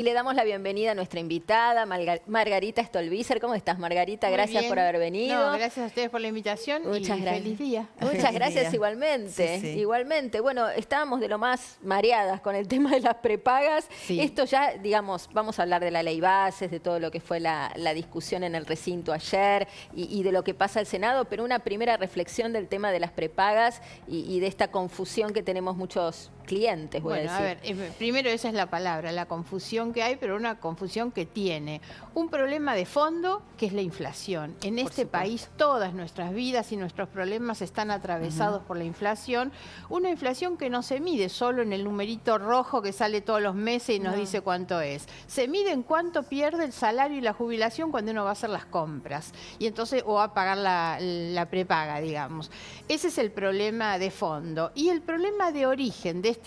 Y le damos la bienvenida a nuestra invitada, Margarita Stolbizer. ¿Cómo estás, Margarita? Muy Gracias bien. por haber venido. No, gracias a ustedes por la invitación. Muchas y gracias. Feliz día. Muchas gracias igualmente. Sí, sí. Igualmente. Bueno, estábamos de lo más mareadas con el tema de las prepagas. Sí. Esto ya, digamos, vamos a hablar de la ley bases, de todo lo que fue la discusión en el recinto ayer y de lo que pasa al Senado, pero una primera reflexión del tema de las prepagas y de esta confusión que tenemos muchos clientes, voy Bueno, a decir. ver, primero esa es la palabra, la confusión que hay, pero una confusión que tiene un problema de fondo, que es la inflación. En este país todas nuestras vidas y nuestros problemas están atravesados por la inflación, una inflación que no se mide solo en el numerito rojo que sale todos los meses y nos dice cuánto es. Se mide en cuánto pierde el salario y la jubilación cuando uno va a hacer las compras y entonces o va a pagar la prepaga, digamos. Ese es el problema de fondo. Y el problema de origen de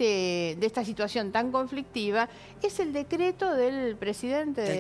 esta situación tan conflictiva es el decreto del presidente de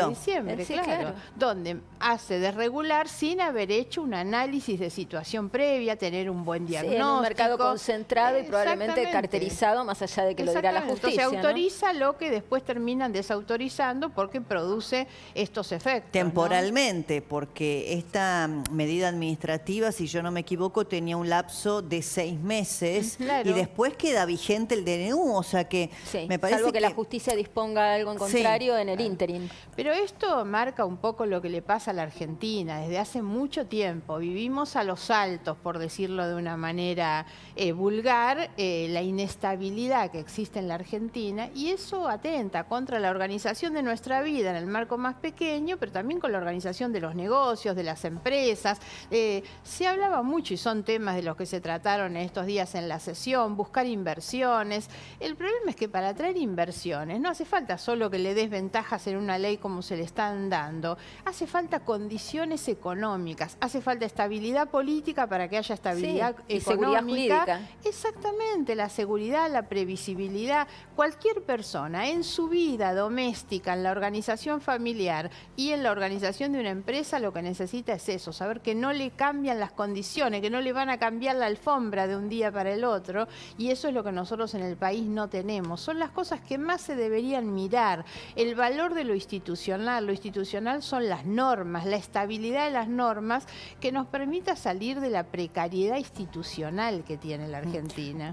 diciembre, Sí, claro, donde hace desregular sin haber hecho un análisis de situación previa, tener un buen diagnóstico. Sí, en un mercado concentrado y probablemente carterizado, más allá de que lo dirá la justicia. Entonces autoriza lo que después terminan desautorizando porque produce estos efectos. Temporalmente, porque esta medida administrativa, si yo no me equivoco, tenía un lapso de 6 meses Claro. y después queda vigente el DNU, o sea que Sí, me parece salvo que la justicia disponga algo en contrario en el ínterin. Pero esto marca un poco lo que le pasa a la Argentina. Desde hace mucho tiempo vivimos a los altos, por decirlo de una manera vulgar, la inestabilidad que existe en la Argentina, y eso atenta contra la organización de nuestra vida en el marco más pequeño, pero también con la organización de los negocios, de las empresas. Se hablaba mucho, y son temas de los que se trataron estos días en la sesión, buscar inversiones. El problema es que para atraer inversiones no hace falta solo que le des ventajas en una ley como se le están dando, hace falta condiciones económicas, hace falta estabilidad política para que haya estabilidad y seguridad económica. jurídica. Exactamente, la seguridad, la previsibilidad. Cualquier persona en su vida doméstica, en la organización familiar y en la organización de una empresa, lo que necesita es eso, saber que no le cambian las condiciones, que no le van a cambiar la alfombra de un día para el otro, y eso es lo que nosotros en el país no tenemos. Son las cosas que más se deberían mirar. El valor de lo institucional son las normas, la estabilidad de las normas que nos permita salir de la precariedad institucional que tiene la Argentina.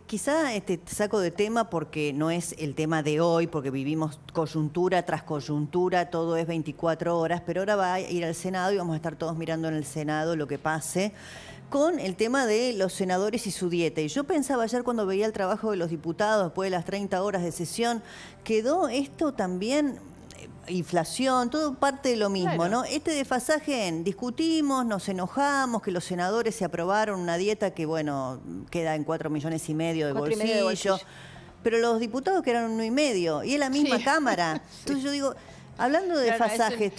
Quizá te saco de tema porque no es el tema de hoy, porque vivimos coyuntura tras coyuntura, todo es 24 horas, pero ahora va a ir al Senado y vamos a estar todos mirando en el Senado lo que pase con el tema de los senadores y su dieta. Y yo pensaba ayer cuando veía el trabajo de los diputados después de las 30 horas de sesión, quedó esto también, inflación, todo parte de lo mismo, Claro. ¿no? Este desfasaje en discutimos, nos enojamos, que los senadores se aprobaron una dieta que, bueno, queda en 4,5 millones de 4,5 de bolsillo, pero los diputados que eran 1,5, y es la misma Cámara. Entonces yo digo, hablando de Claro, desfasaje,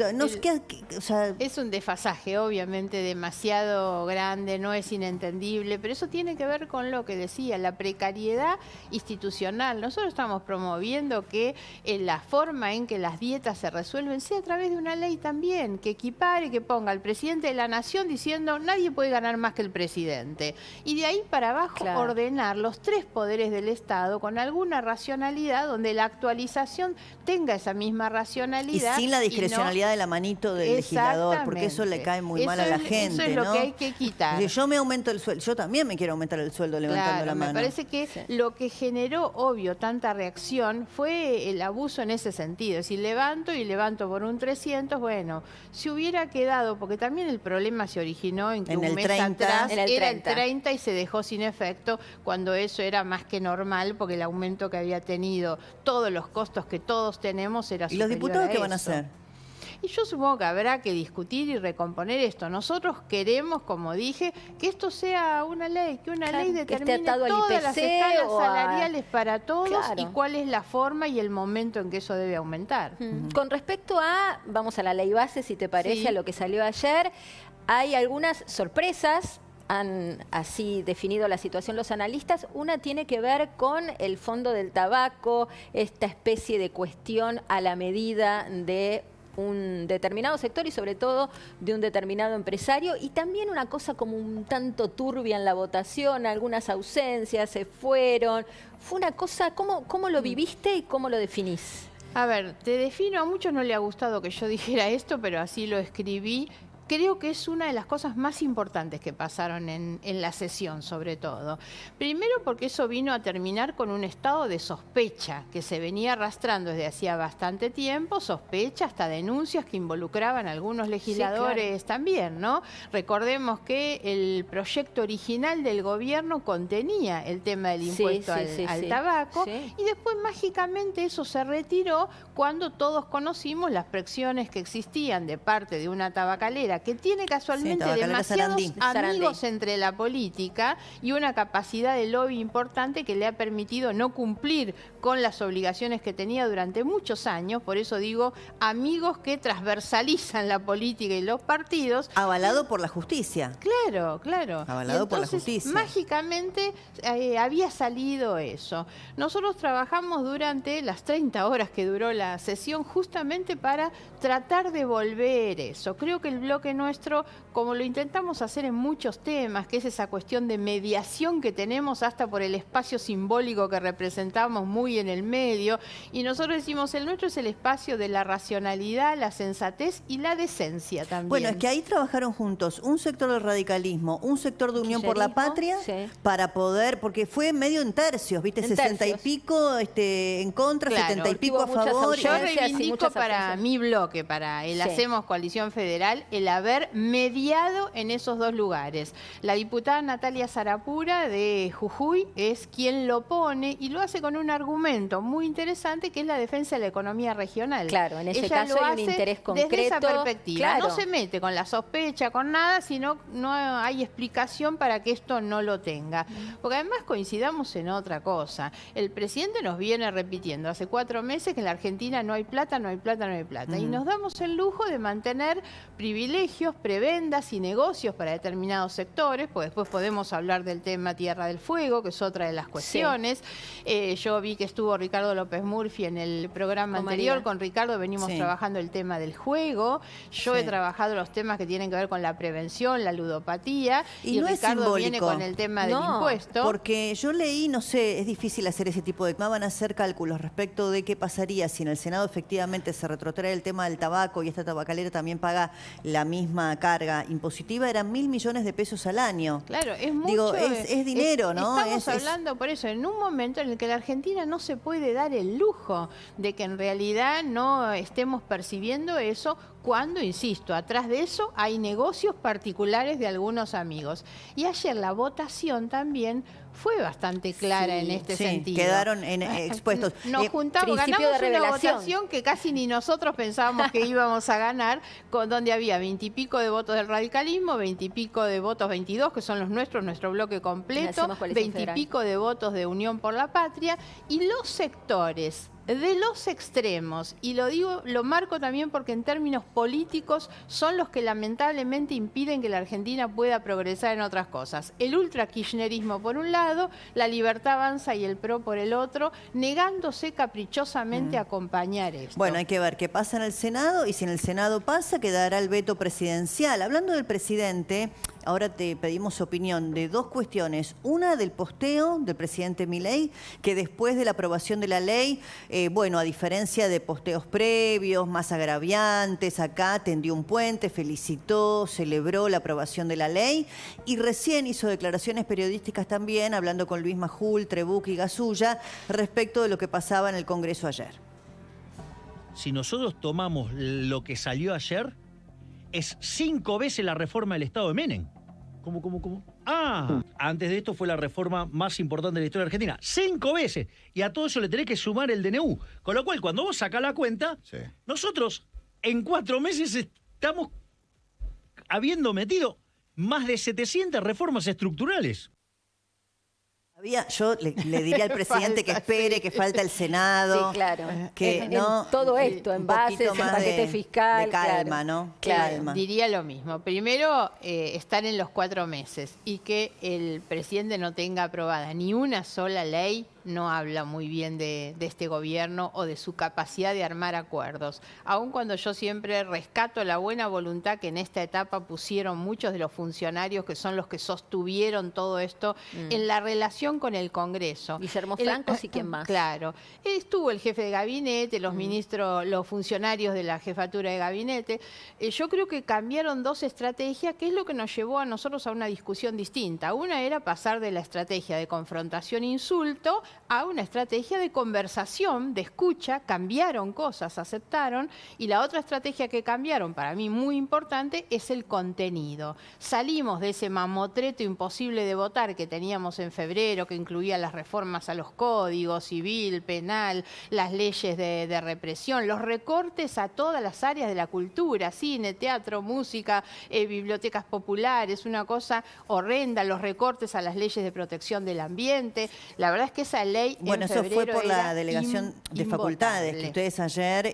o sea, es un desfasaje obviamente demasiado grande, no es inentendible, pero eso tiene que ver con lo que decía, la precariedad institucional. Nosotros estamos promoviendo que la forma en que las dietas se resuelven sea a través de una ley también, que equipare, que ponga al presidente de la nación diciendo nadie puede ganar más que el presidente. Y de ahí para abajo ordenar los 3 poderes del Estado con alguna racionalidad donde la actualización tenga esa misma racionalidad. y sin la discrecionalidad de la manito del legislador, porque eso le cae muy mal a la gente, eso es lo ¿no? que hay que quitar. Yo me aumento el sueldo, yo también me quiero aumentar el sueldo levantando la mano. Me parece que lo que generó, obvio, tanta reacción fue el abuso en ese sentido. Si levanto y levanto por un 300, bueno, si hubiera quedado, porque también el problema se originó en que en un el mes 30, atrás en el era el 30. 30 y se dejó sin efecto, cuando eso era más que normal, porque el aumento que había tenido, todos los costos que todos tenemos era ¿Y superior los diputados a qué van a eso. hacer? Y yo supongo que habrá que discutir y recomponer esto. Nosotros queremos, como dije, que esto sea una ley, que una ley que esté determine atado al todas las IPC escalas o a- salariales para todos Claro. y cuál es la forma y el momento en que eso debe aumentar. Con respecto a, vamos a la ley base, si te parece, Sí. a lo que salió ayer, hay algunas sorpresas. Han así definido la situación los analistas. Una tiene que ver con el fondo del tabaco, esta especie de cuestión a la medida de un determinado sector y sobre todo de un determinado empresario, y también una cosa como un tanto turbia en la votación, algunas ausencias, se fueron. Fue una cosa, ¿cómo lo viviste y cómo lo definís? A ver, te defino, a muchos no le ha gustado que yo dijera esto, pero así lo escribí. Creo que es una de las cosas más importantes que pasaron en la sesión, sobre todo. Primero porque eso vino a terminar con un estado de sospecha que se venía arrastrando desde hacía bastante tiempo, sospecha hasta denuncias que involucraban a algunos legisladores también, ¿no? Recordemos que el proyecto original del gobierno contenía el tema del impuesto al tabaco y después mágicamente eso se retiró cuando todos conocimos las presiones que existían de parte de una tabacalera que tiene casualmente demasiados amigos entre la política y una capacidad de lobby importante que le ha permitido no cumplir con las obligaciones que tenía durante muchos años. Por eso digo, amigos que transversalizan la política y los partidos. Avalado por la justicia. Claro, claro. Avalado por la justicia. Mágicamente había salido eso. Nosotros trabajamos durante las 30 horas que duró la sesión justamente para tratar de volver eso. Creo que el bloque nuestro, como lo intentamos hacer en muchos temas, que es esa cuestión de mediación que tenemos hasta por el espacio simbólico que representamos muy en el medio, y nosotros decimos, el nuestro es el espacio de la racionalidad, la sensatez y la decencia también. Bueno, es que ahí trabajaron juntos un sector del radicalismo, un sector de Unión por la Patria, para poder, porque fue medio en tercios, ¿viste? 60 y pico en contra, 70 y pico a favor. Yo reivindico para mi bloque, para el Hacemos Coalición Federal, el haber mediado en esos dos lugares. La diputada Natalia Sarapura de Jujuy es quien lo pone y lo hace con un argumento muy interesante que es la defensa de la economía regional. Claro, en ese caso hay un interés concreto. Desde esa perspectiva. Claro. No se mete con la sospecha, con nada, sino no hay explicación para que esto no lo tenga. Porque además coincidamos en otra cosa. El presidente nos viene repitiendo hace 4 meses que en la Argentina no hay plata, no hay plata, no hay plata. Y nos damos el lujo de mantener privilegios, prebendas y negocios para determinados sectores, pues después podemos hablar del tema Tierra del Fuego, que es otra de las cuestiones. Yo vi que estuvo Ricardo López Murphy en el programa anterior. Con Ricardo venimos trabajando el tema del juego. Yo he trabajado los temas que tienen que ver con la prevención, la ludopatía. Y no Ricardo viene con el tema del impuesto. Porque yo leí, no sé, es difícil hacer ese tipo de... Van a hacer cálculos respecto de qué pasaría si en el Senado efectivamente se retrotrae el tema del tabaco y esta tabacalera también paga la misma carga impositiva, eran 1.000 millones de pesos al año. Claro, es mucho. Digo, es dinero, ¿no? Estamos hablando por eso, en un momento en el que la Argentina no se puede dar el lujo de que en realidad no estemos percibiendo eso cuando, insisto, atrás de eso hay negocios particulares de algunos amigos. Y ayer la votación también fue bastante clara en este sentido. Quedaron expuestos. Nos juntamos, ganamos una votación que casi ni nosotros pensábamos que íbamos a ganar, donde había 20 y pico de votos del radicalismo, 20 y pico de votos, 22, que son los nuestros, nuestro bloque completo, 20 y pico de votos de Unión por la Patria, y los sectores de los extremos, y lo digo, lo marco también porque en términos políticos son los que lamentablemente impiden que la Argentina pueda progresar en otras cosas. El ultra-kirchnerismo por un lado, la Libertad Avanza y el PRO por el otro, negándose caprichosamente a acompañar esto. Bueno, hay que ver qué pasa en el Senado, y si en el Senado pasa, quedará el veto presidencial. Hablando del presidente, ahora te pedimos opinión de dos cuestiones. Una del posteo del presidente Milei, que después de la aprobación de la ley, bueno, a diferencia de posteos previos, más agraviantes, acá tendió un puente, felicitó, celebró la aprobación de la ley y recién hizo declaraciones periodísticas también, hablando con Luis Majul, Trebuch y Gasulla, respecto de lo que pasaba en el Congreso ayer. Si nosotros tomamos lo que salió ayer, es 5 veces la reforma del Estado de Menem. ¿Cómo? Antes de esto fue la reforma más importante de la historia de Argentina. 5 veces. Y a todo eso le tenés que sumar el DNU. Con lo cual, cuando vos sacás la cuenta, nosotros en 4 meses estamos habiendo metido más de 700 reformas estructurales. Yo le diría al presidente que espere, que falta el Senado. Sí, claro. Que, en todo esto, en bases, en paquete fiscal. De calma, ¿no? Calma. Diría lo mismo. Primero, estar en los 4 meses y que el presidente no tenga aprobada ni una sola ley no habla muy bien de este gobierno o de su capacidad de armar acuerdos. Aun cuando yo siempre rescato la buena voluntad que en esta etapa pusieron muchos de los funcionarios que son los que sostuvieron todo esto en la relación con el Congreso. Guillermo Francos y quién más. Claro. Estuvo el jefe de gabinete, los ministros, los funcionarios de la jefatura de gabinete. Yo creo que cambiaron dos estrategias, que es lo que nos llevó a nosotros a una discusión distinta. Una era pasar de la estrategia de confrontación-insulto a una estrategia de conversación, de escucha, cambiaron cosas, aceptaron, y la otra estrategia que cambiaron, para mí muy importante, es el contenido. Salimos de ese mamotreto imposible de votar que teníamos en febrero, que incluía las reformas a los códigos civil, penal, las leyes de represión, los recortes a todas las áreas de la cultura, cine, teatro, música, bibliotecas populares, una cosa horrenda, los recortes a las leyes de protección del ambiente. La verdad es que esa ley bueno, en eso febrero fue por la era delegación de facultades, que ustedes ayer,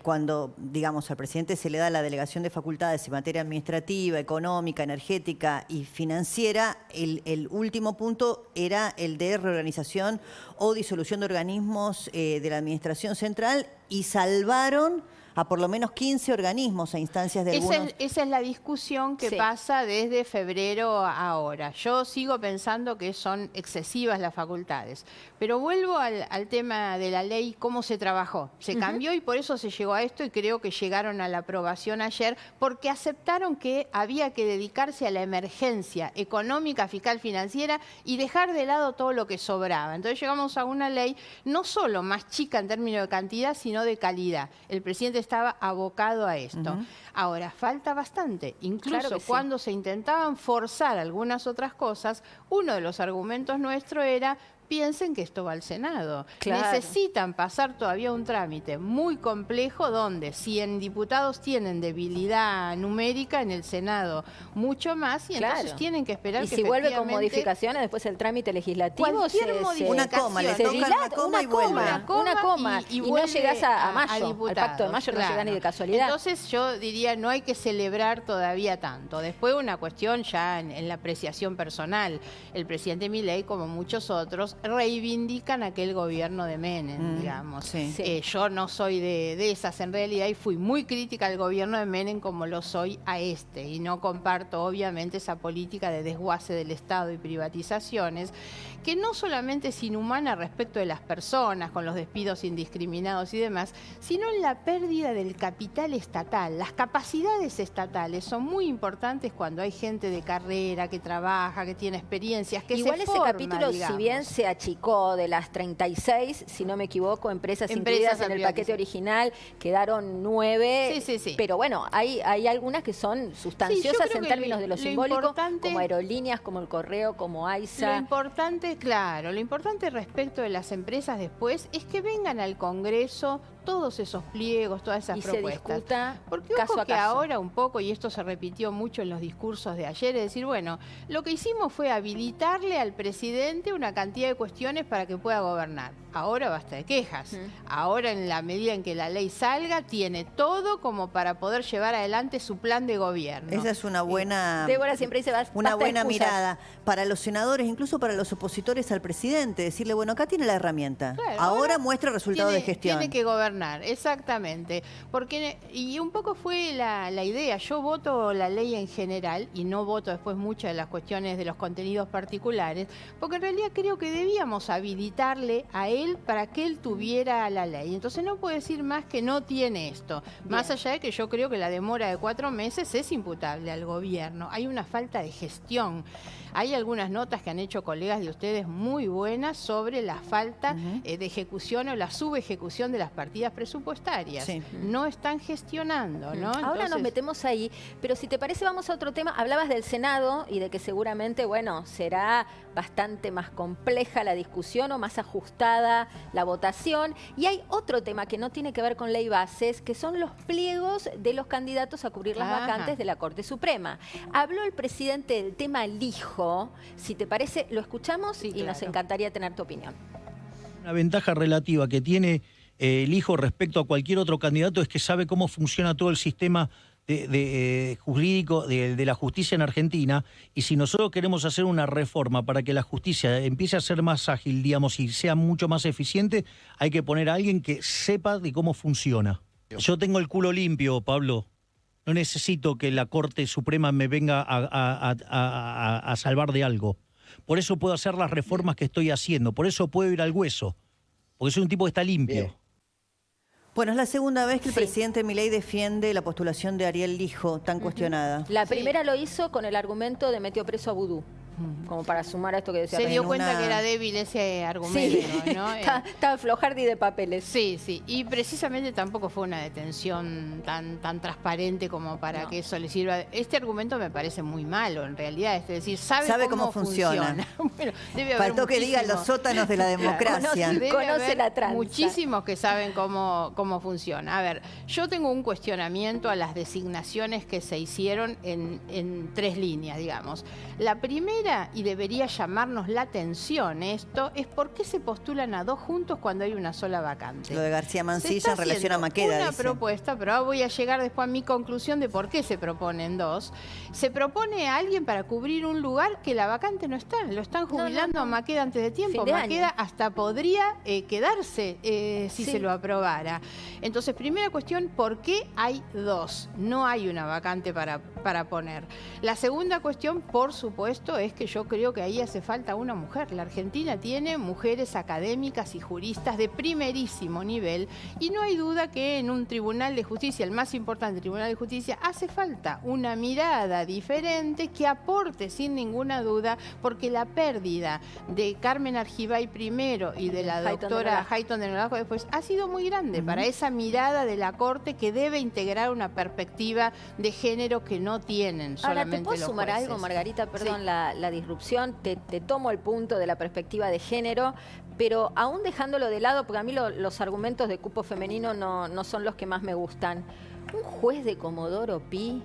cuando, digamos, al presidente se le da la delegación de facultades en materia administrativa, económica, energética y financiera, el último punto era el de reorganización o disolución de organismos de la administración central, y salvaron a por lo menos 15 organismos a instancias de algunos. Esa es la discusión que pasa desde febrero a ahora. Yo sigo pensando que son excesivas las facultades. Pero vuelvo al tema de la ley, cómo se trabajó. Se cambió y por eso se llegó a esto, y creo que llegaron a la aprobación ayer, porque aceptaron que había que dedicarse a la emergencia económica, fiscal, financiera, y dejar de lado todo lo que sobraba. Entonces llegamos a una ley no solo más chica en términos de cantidad, sino de calidad. El presidente estaba abocado a esto. Ahora, falta bastante. Incluso cuando se intentaban forzar algunas otras cosas, uno de los argumentos nuestros era: piensen que esto va al Senado. Claro. Necesitan pasar todavía un trámite muy complejo donde, si en diputados tienen debilidad numérica, en el Senado mucho más, y entonces tienen que esperar y que si vuelve con efectivamente modificaciones después el trámite legislativo cualquier modificación, una coma, le se tocan dilata, una coma y vuelve. una coma, y no vuelve llegás a mayo, diputados, al pacto de mayo no llegás ni de casualidad. Entonces yo diría, no hay que celebrar todavía tanto. Después una cuestión ya en la apreciación personal. El presidente Milei, como muchos otros, reivindican aquel gobierno de Menem, digamos. Yo no soy de esas en realidad, y fui muy crítica al gobierno de Menem como lo soy a este, y no comparto obviamente esa política de desguace del Estado y privatizaciones, que no solamente es inhumana respecto de las personas, con los despidos indiscriminados y demás, sino en la pérdida del capital estatal. Las capacidades estatales son muy importantes cuando hay gente de carrera, que trabaja, que tiene experiencias, que igual se ese forma, capítulo, digamos. si bien se achicó de las 36, si no me equivoco, empresas incluidas en el paquete original, quedaron 9. Pero bueno, hay algunas que son sustanciosas en términos de lo simbólico, como Aerolíneas, como el Correo, como AISA. Lo importante, claro, lo importante respecto de las empresas después es que vengan al Congreso todos esos pliegos, todas esas propuestas. Se discuta porque caso ojo a que caso. ahora un poco, y esto se repitió mucho en los discursos de ayer, es decir, bueno, lo que hicimos fue habilitarle al presidente una cantidad de cuestiones para que pueda gobernar. Ahora basta de quejas. Ahora, en la medida en que la ley salga, tiene todo como para poder llevar adelante su plan de gobierno. Esa es una buena, Débora siempre dice, una buena mirada para los senadores, incluso para los opositores al presidente, decirle, bueno, acá tiene la herramienta. Claro, ahora muestra resultados de gestión. Tiene que gobernar, exactamente. Porque, y un poco fue la idea, yo voto la ley en general y no voto después muchas de las cuestiones de los contenidos particulares, porque en realidad creo que debíamos habilitarle a él para que él tuviera la ley. Entonces no puedo decir más que no tiene esto. Más allá de que yo creo que la demora de 4 meses es imputable al gobierno. Hay una falta de gestión. Hay algunas notas que han hecho colegas de ustedes muy buenas sobre la falta de ejecución o la subejecución de las partidas presupuestarias. No están gestionando, ¿no? Ahora Entonces, nos metemos ahí, pero si te parece vamos a otro tema. Hablabas del Senado y de que seguramente, bueno, será bastante más compleja la discusión o más ajustada la votación. Y hay otro tema que no tiene que ver con ley bases, que son los pliegos de los candidatos a cubrir las vacantes de la Corte Suprema. Habló el presidente del tema lijo. Si te parece, lo escuchamos y nos encantaría tener tu opinión. Una ventaja relativa que tiene el hijo respecto a cualquier otro candidato es que sabe cómo funciona todo el sistema jurídico de la justicia en Argentina, y si nosotros queremos hacer una reforma para que la justicia empiece a ser más ágil, digamos, y sea mucho más eficiente, hay que poner a alguien que sepa de cómo funciona. Yo tengo el culo limpio, Pablo. No necesito que la Corte Suprema me venga a salvar de algo. Por eso puedo hacer las reformas que estoy haciendo. Por eso puedo ir al hueso. Porque soy un tipo que está limpio. Bien. Bueno, es la segunda vez que el Sí. presidente Milei defiende la postulación de Ariel Lijo, tan cuestionada. La Sí. primera lo hizo con el argumento de metió preso a Vudú, como para sumar a esto que decía. Se recién. dio en cuenta una- que era débil ese argumento, Sí, ¿no? estaba flojardi de papeles. Sí, sí. Y precisamente tampoco fue una detención tan transparente como para No. que eso le sirva. Este argumento me parece muy malo, en realidad. Es decir, sabe cómo funciona. Bueno, debe haber Faltó que diga muchísimos. los sótanos de la democracia. Conoce- Debe Conoce haber la tranza. muchísimos que saben cómo funciona. A ver, yo tengo un cuestionamiento a las designaciones que se hicieron en 3 líneas, digamos. La primera, y debería llamarnos la atención esto, es por qué se postulan a 2 juntos cuando hay una sola vacante. Lo de García Se Mansilla está en relación a haciendo Maqueda, una dice. propuesta, pero ahora voy a llegar después a mi conclusión de por qué se proponen 2. Se propone a alguien para cubrir un lugar que la vacante no está. Lo están No, jubilando a Maqueda antes de tiempo. Fin de Maqueda año. hasta podría quedarse si Sí. se lo aprobara. Entonces, primera cuestión, ¿por qué hay 2? No hay una vacante para poner. La segunda cuestión, por supuesto, es que yo creo que ahí hace falta una mujer. La Argentina tiene mujeres académicas y juristas de primerísimo nivel y no hay duda que en un tribunal de justicia, el más importante tribunal de justicia, hace falta una mirada diferente que aporte sin ninguna duda, porque la pérdida de Carmen Argibay primero y de la Hayton de doctora Nolasco. Hayton de Nolasco después ha sido muy grande para esa mirada de la Corte que debe integrar una perspectiva de género que no tienen Ahora, solamente ¿te puedo los sumar jueces. algo, Margarita? Perdón Sí. la disrupción. Te tomo el punto de la perspectiva de género, pero aún dejándolo de lado, porque a mí los argumentos de cupo femenino no son los que más me gustan. Un juez de Comodoro Pi,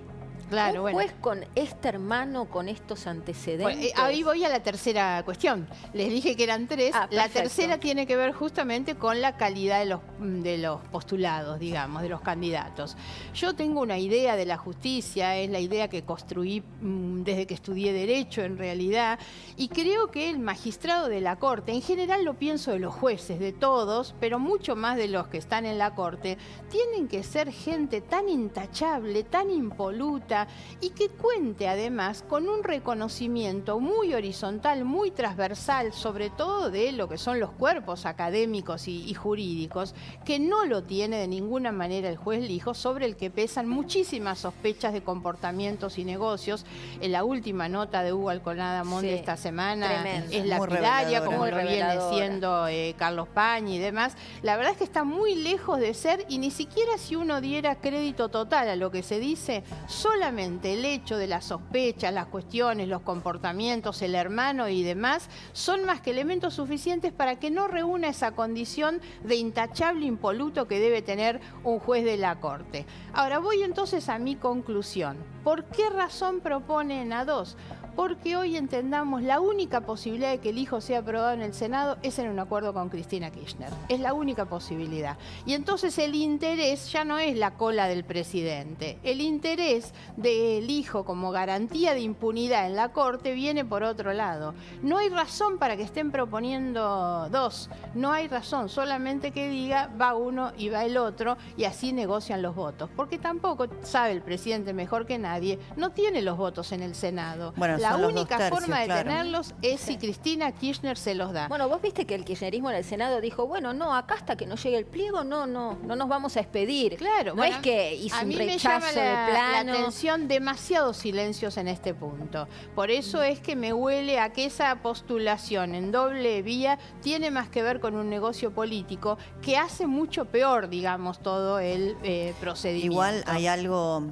Claro, un bueno. juez con este hermano, con estos antecedentes. Bueno, ahí voy a la tercera cuestión. Les dije que eran 3. Ah, La perfecto. tercera tiene que ver justamente con la calidad de los postulados, digamos, de los candidatos. Yo tengo una idea de la justicia, es la idea que construí desde que estudié Derecho en realidad, y creo que el magistrado de la Corte, en general lo pienso de los jueces, de todos, pero mucho más de los que están en la Corte, tienen que ser gente tan intachable, tan impoluta, y que cuente además con un reconocimiento muy horizontal, muy transversal, sobre todo de lo que son los cuerpos académicos y jurídicos, que no lo tiene de ninguna manera el juez Lijo, sobre el que pesan muchísimas sospechas de comportamientos y negocios. En la última nota de Hugo Alconada Monte Sí, esta semana tremenda. es Muy lapidaria, reveladora. como Muy lo viene reveladora. siendo Carlos Pañi y demás. La verdad es que está muy lejos de ser, y ni siquiera si uno diera crédito total a lo que se dice, solamente el hecho de las sospechas, las cuestiones, los comportamientos, el hermano y demás, son más que elementos suficientes para que no reúna esa condición de intachable impoluto que debe tener un juez de la Corte. Ahora voy entonces a mi conclusión. ¿Por qué razón proponen a 2? Porque hoy entendamos, la única posibilidad de que el hijo sea aprobado en el Senado es en un acuerdo con Cristina Kirchner. Es la única posibilidad. Y entonces el interés ya no es la cola del presidente. El interés del hijo como garantía de impunidad en la Corte viene por otro lado. No hay razón para que estén proponiendo 2. No hay razón, solamente que diga va uno y va el otro y así negocian los votos. Porque tampoco sabe el presidente mejor que nadie, no tiene los votos en el Senado. Bueno, La son los 2 única tercios, forma de claro. tenerlos es si Cristina Kirchner se los da. Bueno, vos viste que el kirchnerismo en el Senado dijo, bueno, no, acá hasta que no llegue el pliego no nos vamos a expedir. Claro, no bueno, es que hizo a un mí me llama rechazo de la plano. atención demasiados silencios en este punto. Por eso es que me huele a que esa postulación en doble vía tiene más que ver con un negocio político que hace mucho peor, digamos, todo el procedimiento. Igual hay algo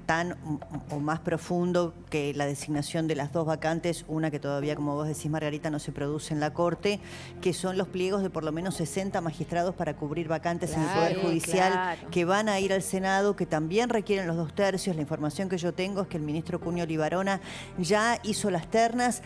tan o más profundo que la designación de las 2 vacantes, una que todavía, como vos decís, Margarita, no se produce en la Corte, que son los pliegos de por lo menos 60 magistrados para cubrir vacantes en el Claro, Poder Judicial, claro. que van a ir al Senado, que también requieren los 2 tercios. La información que yo tengo es que el ministro Cunio Libarona ya hizo las ternas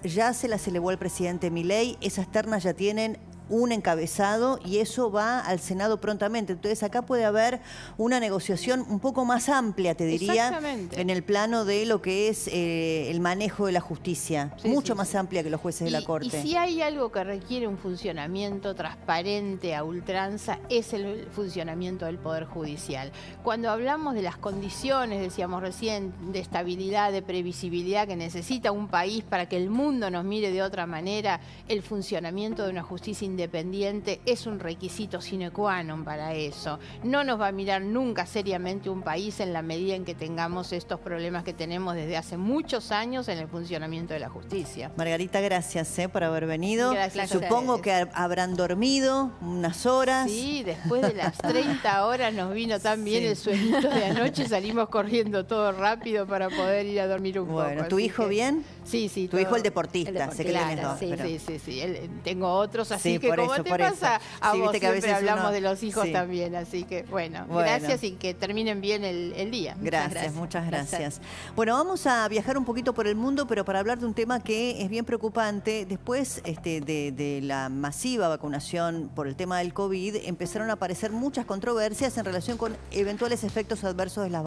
ya se las elevó el presidente Milei, esas ternas ya tienen un encabezado y eso va al Senado prontamente. Entonces acá puede haber una negociación un poco más amplia, te diría, Exactamente. en el plano de lo que es el manejo de la justicia, Sí, mucho sí, más sí. amplia que los jueces de la Corte. Y si hay algo que requiere un funcionamiento transparente a ultranza, es el funcionamiento del Poder Judicial. Cuando hablamos de las condiciones, decíamos recién, de estabilidad, de previsibilidad que necesita un país para que el mundo nos mire de otra manera, el funcionamiento de una justicia independiente es un requisito sine qua non para eso. No nos va a mirar nunca seriamente un país en la medida en que tengamos estos problemas que tenemos desde hace muchos años en el funcionamiento de la justicia. Margarita, gracias por haber venido. Gracias a Supongo ustedes. que habrán dormido unas horas. Sí, después de las 30 horas nos vino tan bien Sí. el sueñito de anoche, salimos corriendo todo rápido para poder ir a dormir un poco. Bueno, ¿tu así hijo que- bien? Sí, sí. Tu todo- hijo el deportista, sé que Claro, tenés dos. sí, pero- sí. Tengo otros, así Sí, que por como eso, te por pasa, eso. a Sí, vos viste que a siempre veces hablamos uno- de los hijos sí. también, así que bueno, Bueno. gracias y que terminen bien el día. Gracias, muchas gracias. Bueno, vamos a viajar un poquito por el mundo, pero para hablar de un tema que es bien preocupante. Después de la masiva vacunación por el tema del COVID, empezaron a aparecer muchas controversias en relación con eventuales efectos adversos de las